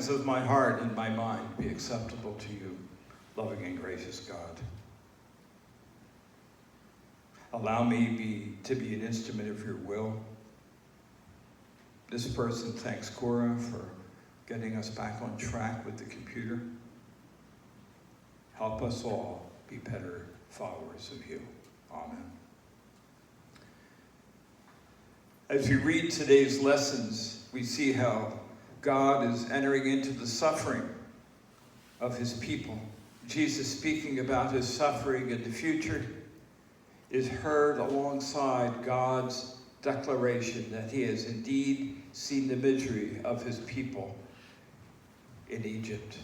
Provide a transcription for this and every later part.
offerings of my heart and my mind be acceptable to you, loving and gracious God. Allow me to be an instrument of your will. This person thanks Cora for getting us back on track with the computer. Help us all be better followers of you. Amen. As we read today's lessons, we see how God is entering into the suffering of his people. Jesus speaking about his suffering in the future is heard alongside God's declaration that he has indeed seen the misery of his people in Egypt.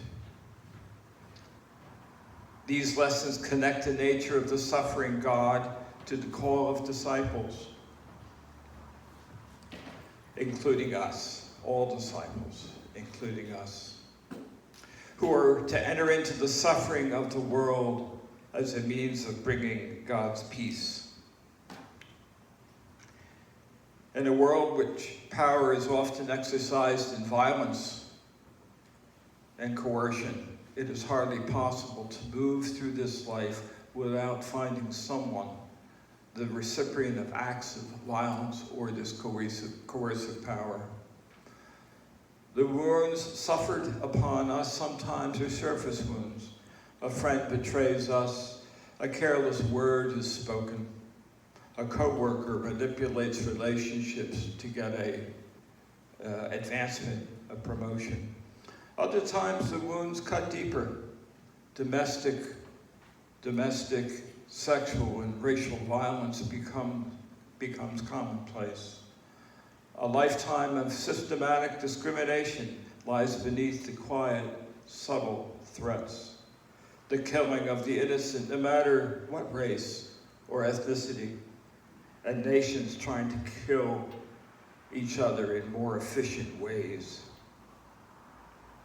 These lessons connect the nature of the suffering God to the call of disciples, including us, all disciples, including us, who are to enter into the suffering of the world as a means of bringing God's peace. In a world which power is often exercised in violence and coercion, it is hardly possible to move through this life without finding someone the recipient of acts of violence or this coercive power. The wounds suffered upon us sometimes are surface wounds. A friend betrays us, a careless word is spoken, a coworker manipulates relationships to get a advancement, a promotion. Other times the wounds cut deeper. Domestic, sexual, and racial violence becomes commonplace. A lifetime of systematic discrimination lies beneath the quiet, subtle threats. The killing of the innocent, no matter what race or ethnicity, and nations trying to kill each other in more efficient ways.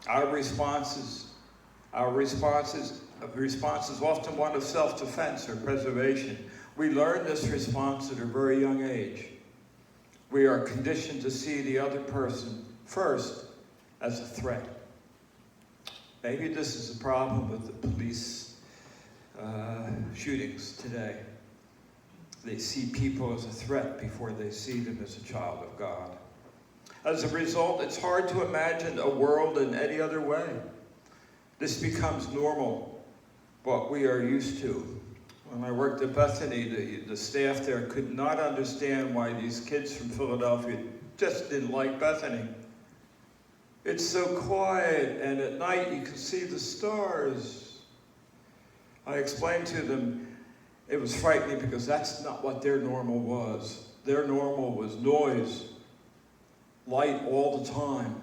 Our response is often one of self-defense or preservation. We learn this response at a very young age. We are conditioned to see the other person first as a threat. Maybe this is a problem with the police shootings today. They see people as a threat before they see them as a child of God. As a result, it's hard to imagine a world in any other way. This becomes normal, what we are used to. When I worked at Bethany, the staff there could not understand why these kids from Philadelphia just didn't like Bethany. It's so quiet, and at night you can see the stars. I explained to them it was frightening because that's not what their normal was. Their normal was noise, light all the time,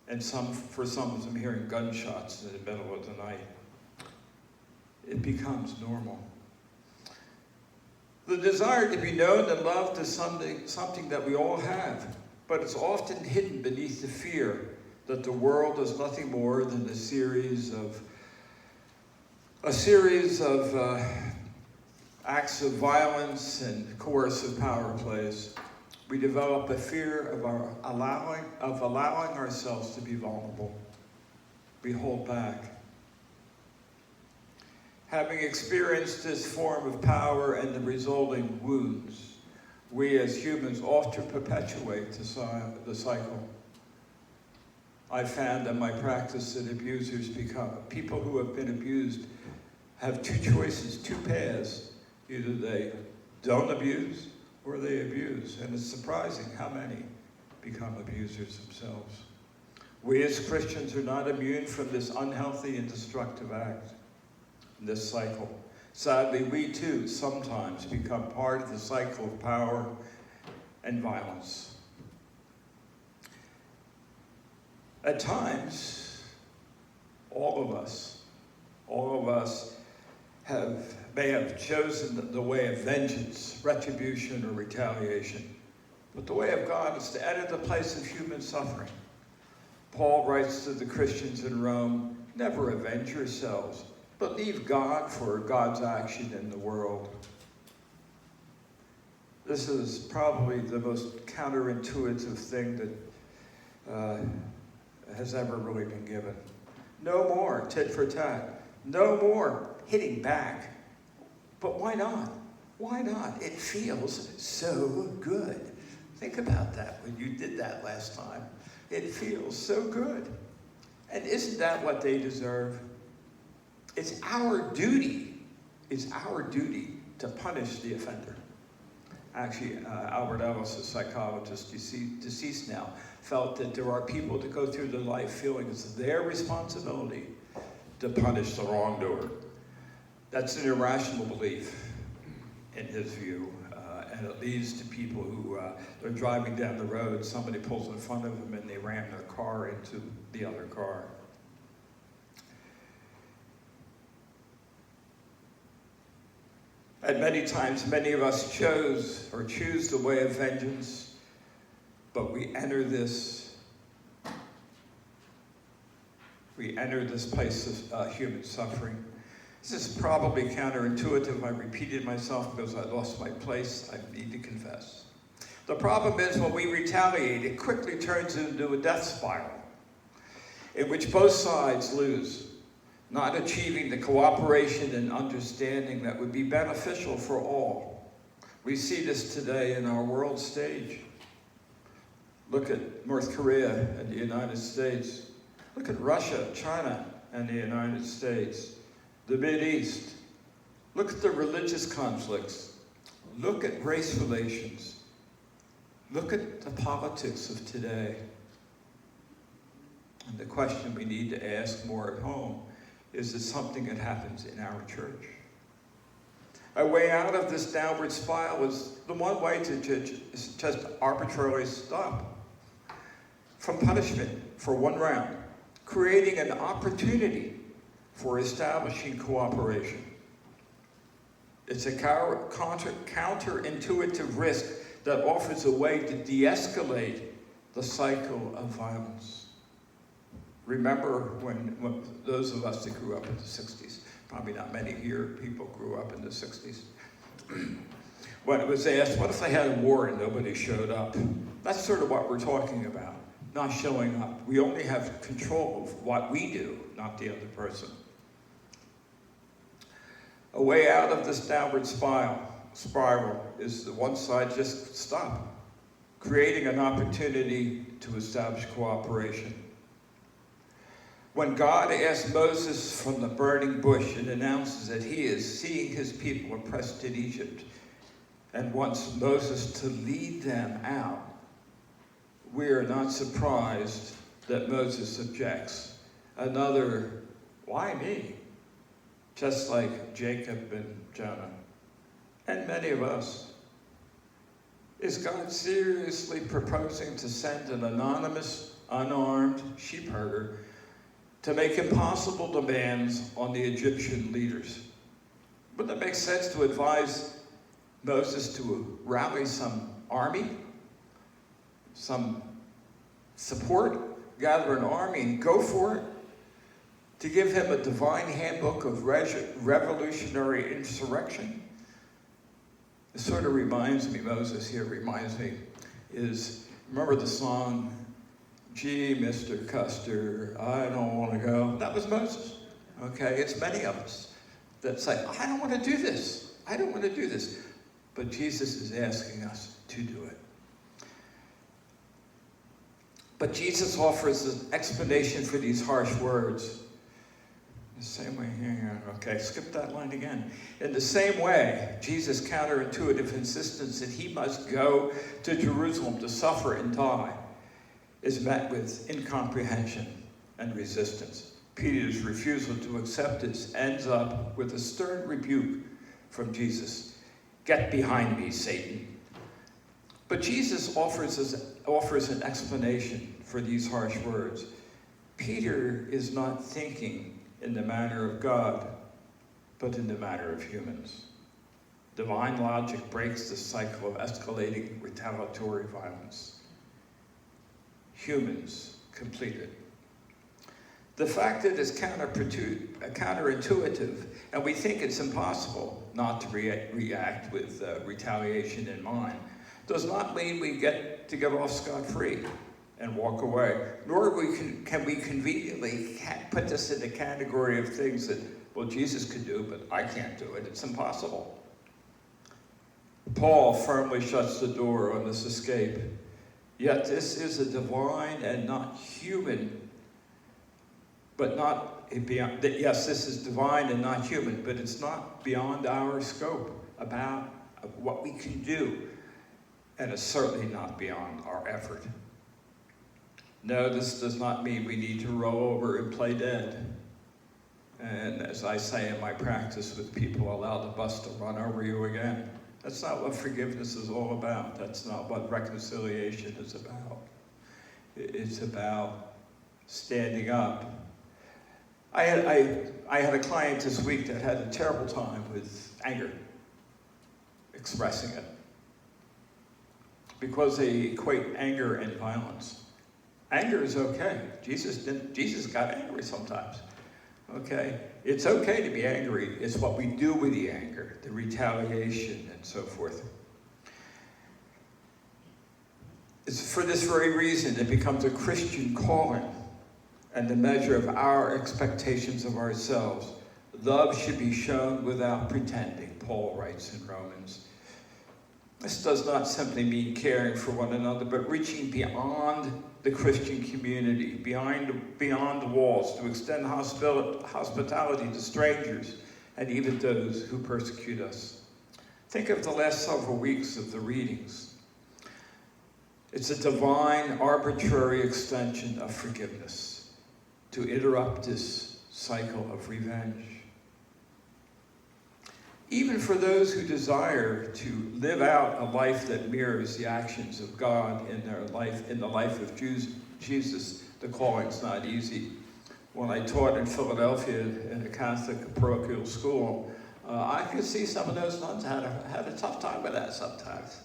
and for some of them hearing gunshots in the middle of the night. It becomes normal. The desire to be known and loved is something that we all have, but it's often hidden beneath the fear that the world is nothing more than a series of acts of violence and coercive power plays. We develop a fear of allowing ourselves to be vulnerable. We hold back. Having experienced this form of power and the resulting wounds, we as humans often perpetuate the cycle. I found in my practice that people who have been abused have two choices, two paths. Either they don't abuse or they abuse. And it's surprising how many become abusers themselves. We as Christians are not immune from this unhealthy and destructive act, this cycle. Sadly, we too sometimes become part of the cycle of power and violence. At times, all of us may have chosen the way of vengeance, retribution, or retaliation. But the way of God is to enter the place of human suffering. Paul writes to the Christians in Rome, never avenge yourselves, but leave God for God's action in the world. This is probably the most counterintuitive thing that has ever really been given. No more tit for tat. No more hitting back. But why not? Why not? It feels so good. Think about that when you did that last time. It feels so good. And isn't that what they deserve? It's our duty. It's our duty to punish the offender. Actually, Albert Ellis, a psychologist, deceased now, felt that there are people that go through their life feeling it's their responsibility to punish the wrongdoer. That's an irrational belief, in his view, and it leads to people who they're driving down the road, somebody pulls in front of them and they ram their car into the other car. And many times, many of us choose the way of vengeance, but we enter this place of human suffering. This is probably counterintuitive. I repeated myself because I lost my place. I need to confess. The problem is when we retaliate, it quickly turns into a death spiral in which both sides lose, not achieving the cooperation and understanding that would be beneficial for all. We see this today in our world stage. Look at North Korea and the United States. Look at Russia, China, and the United States. The Mideast. Look at the religious conflicts. Look at race relations. Look at the politics of today. And the question we need to ask more at home is it something that happens in our church? A way out of this downward spiral is the one way to just arbitrarily stop from punishment for one round, creating an opportunity for establishing cooperation. It's a counterintuitive risk that offers a way to de-escalate the cycle of violence. Remember when those of us that grew up in the 60s, probably not many here, people grew up in the 60s, when it was asked, what if they had a war and nobody showed up? That's sort of what we're talking about, not showing up. We only have control of what we do, not the other person. A way out of this downward spiral is the one side just stop, creating an opportunity to establish cooperation. When God asked Moses from the burning bush and announces that he is seeing his people oppressed in Egypt and wants Moses to lead them out, we are not surprised that Moses objects. Another, why me? Just like Jacob and Jonah, and many of us. Is God seriously proposing to send an anonymous, unarmed sheep herder to make impossible demands on the Egyptian leaders? Wouldn't it make sense to advise Moses to rally some army, some support, gather an army and go for it? To give him a divine handbook of revolutionary insurrection? It sort of reminds me, Moses here reminds me, remember the song, gee, Mr. Custer, I don't want to go. That was Moses, okay? It's many of us that say, I don't want to do this. I don't want to do this. But Jesus is asking us to do it. But Jesus offers an explanation for these harsh words. The same way, okay, skip that line again. In the same way, Jesus' counterintuitive insistence that he must go to Jerusalem to suffer and die is met with incomprehension and resistance. Peter's refusal to accept this ends up with a stern rebuke from Jesus. Get behind me, Satan. But Jesus offers an explanation for these harsh words. Peter is not thinking in the manner of God, but in the manner of humans. Divine logic breaks the cycle of escalating retaliatory violence. Humans complete it. The fact that it's counterintuitive, and we think it's impossible not to react with retaliation in mind, does not mean we get to get off scot-free. and walk away. Nor can we conveniently put this in the category of things that, well, Jesus could do, but I can't do it. It's impossible. Paul firmly shuts the door on this escape. Yet this is a divine and not human, but not beyond. Yes, this is divine and not human, but it's not beyond our scope about what we can do, and it's certainly not beyond our effort. No, this does not mean we need to roll over and play dead. And as I say in my practice with people, allow the bus to run over you again. That's not what forgiveness is all about. That's not what reconciliation is about. It's about standing up. I had a client this week that had a terrible time with anger, expressing it, because they equate anger and violence. Anger is okay. Jesus got angry sometimes. Okay? It's okay to be angry. It's what we do with the anger, the retaliation, and so forth. It's for this very reason it becomes a Christian calling and the measure of our expectations of ourselves. Love should be shown without pretending, Paul writes in Romans. This does not simply mean caring for one another, but reaching beyond the Christian community, beyond the walls, to extend hospitality to strangers and even those who persecute us. Think of the last several weeks of the readings. It's a divine, arbitrary extension of forgiveness to interrupt this cycle of revenge. Even for those who desire to live out a life that mirrors the actions of God in their life, in the life of Jesus, the calling's not easy. When I taught in Philadelphia in a Catholic parochial school, I could see some of those nuns had a tough time with that sometimes.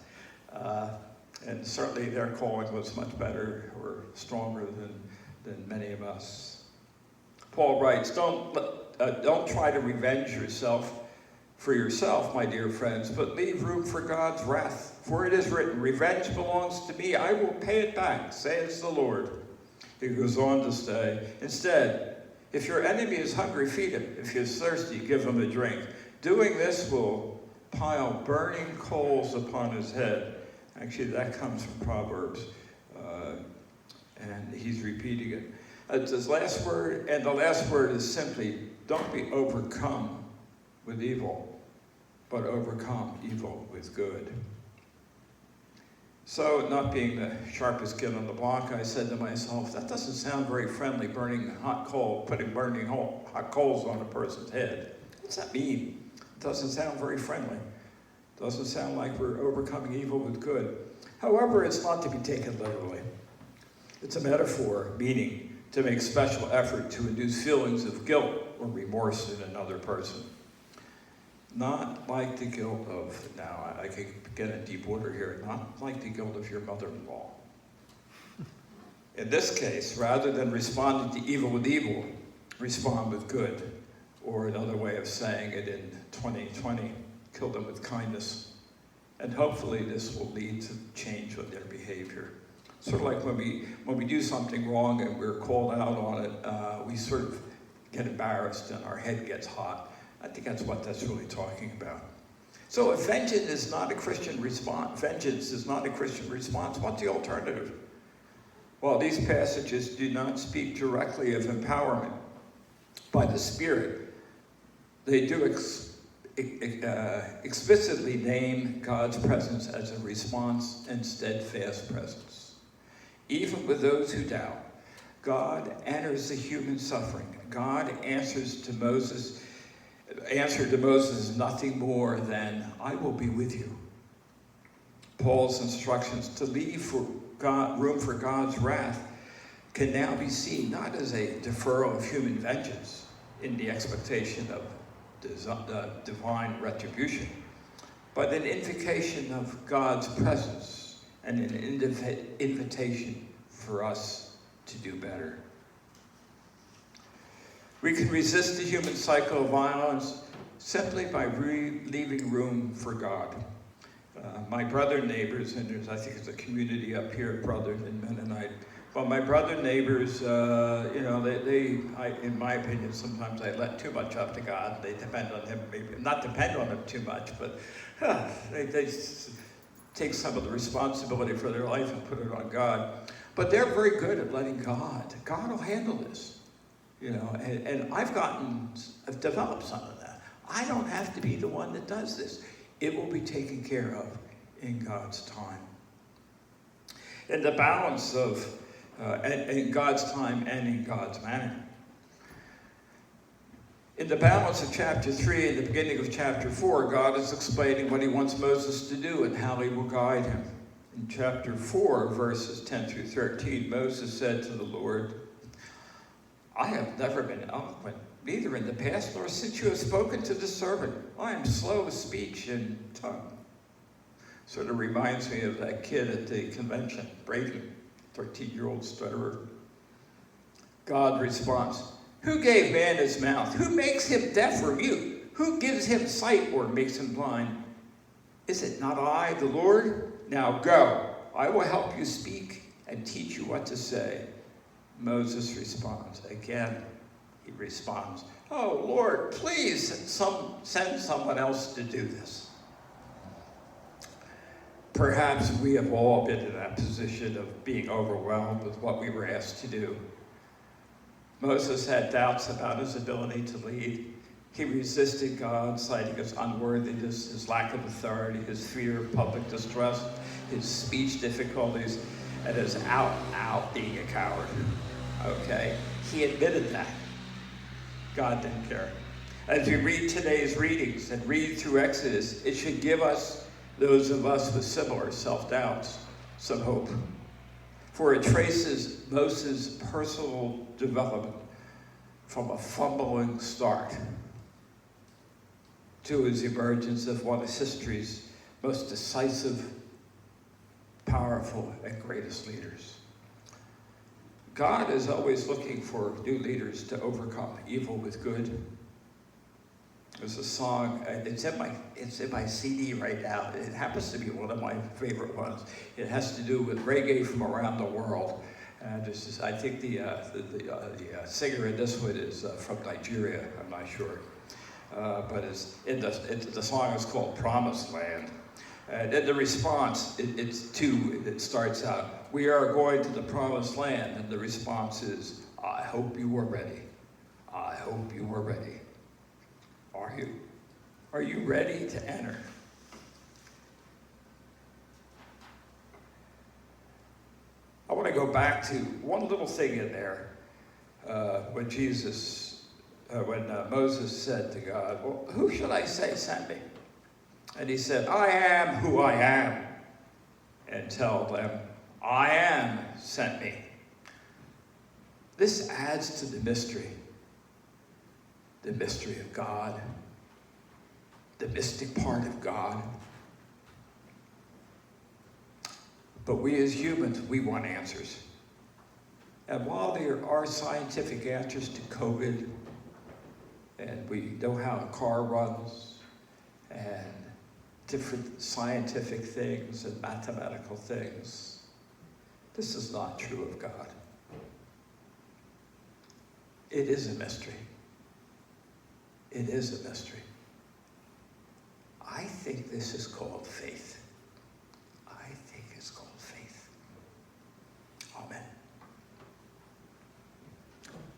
And certainly their calling was much better or stronger than many of us. Paul writes, don't try to revenge yourself for yourself, my dear friends, but leave room for God's wrath. For it is written, revenge belongs to me, I will pay it back, says the Lord. He goes on to say, instead, if your enemy is hungry, feed him. If he is thirsty, give him a drink. Doing this will pile burning coals upon his head. Actually, that comes from Proverbs, and he's repeating it. It's his last word, and the last word is simply, don't be overcome with evil, but overcome evil with good. So, not being the sharpest kid on the block, I said to myself, that doesn't sound very friendly, putting hot coals on a person's head. What's that mean? It doesn't sound very friendly. It doesn't sound like we're overcoming evil with good. However, it's not to be taken literally. It's a metaphor, meaning to make special effort to induce feelings of guilt or remorse in another person. Not like the guilt of, now I could get in deep water here, not like the guilt of your mother-in-law. In this case, rather than responding to evil with evil, respond with good. Or another way of saying it in 2020, kill them with kindness. And hopefully this will lead to change in their behavior. Sort of like when we do something wrong and we're called out on it, we sort of get embarrassed and our head gets hot. I think that's what that's really talking about. So if vengeance is not a Christian response, what's the alternative? While these passages do not speak directly of empowerment by the Spirit, they do explicitly name God's presence as a response and steadfast presence. Even with those who doubt, God enters the human suffering. God answered to Moses nothing more than, I will be with you. Paul's instructions to leave room for God's wrath can now be seen not as a deferral of human vengeance in the expectation of divine retribution, but an invocation of God's presence and an invitation for us to do better. We can resist the human cycle of violence simply by leaving room for God. My brother neighbors, and I think there's a community up here, Brethren and Mennonite, Well, my brother neighbors, in my opinion, sometimes I let too much up to God. They depend on him, maybe not depend on him too much, but they take some of the responsibility for their life and put it on God. But they're very good at letting God will handle this, and I've developed some of that. I don't have to be the one that does this. It will be taken care of in God's time. In the balance of in God's time and in God's manner. In the balance of chapter 3 and the beginning of chapter 4, God is explaining what he wants Moses to do and how he will guide him. In chapter 4, verses 10 through 13, Moses said to the Lord, I have never been eloquent, neither in the past nor since you have spoken to the servant. I am slow of speech and tongue. Sort of reminds me of that kid at the convention, Braden, 13-year-old stutterer. God responds, who gave man his mouth? Who makes him deaf or mute? Who gives him sight or makes him blind? Is it not I, the Lord? Now go. I will help you speak and teach you what to say. Moses responds. Again, he responds, oh, Lord, please send someone else to do this. Perhaps we have all been in that position of being overwhelmed with what we were asked to do. Moses had doubts about his ability to lead. He resisted God, citing his unworthiness, his lack of authority, his fear of public distrust, his speech difficulties, and his out being a coward. Okay? He admitted that. God didn't care. As we read today's readings and read through Exodus, it should give us, those of us with similar self-doubts, some hope. For it traces Moses' personal development from a fumbling start to his emergence as one of history's most decisive, powerful, and greatest leaders. God is always looking for new leaders to overcome evil with good. There's a song, it's in my CD right now. It happens to be one of my favorite ones. It has to do with reggae from around the world. And I think the singer in this one is from Nigeria, I'm not sure. But the song is called Promised Land. And in the response, it starts out, we are going to the promised land. And the response is, I hope you are ready. I hope you are ready. Are you? Are you ready to enter? I want to go back to one little thing in there when Moses said to God, well, who should I say sent me? And he said, I am who I am. And tell them, I am sent me. This adds to the mystery of God, the mystic part of God. But we as humans, we want answers. And while there are scientific answers to COVID, and we know how a car runs, and different scientific things and mathematical things, this is not true of God. It is a mystery. It is a mystery. I think this is called faith.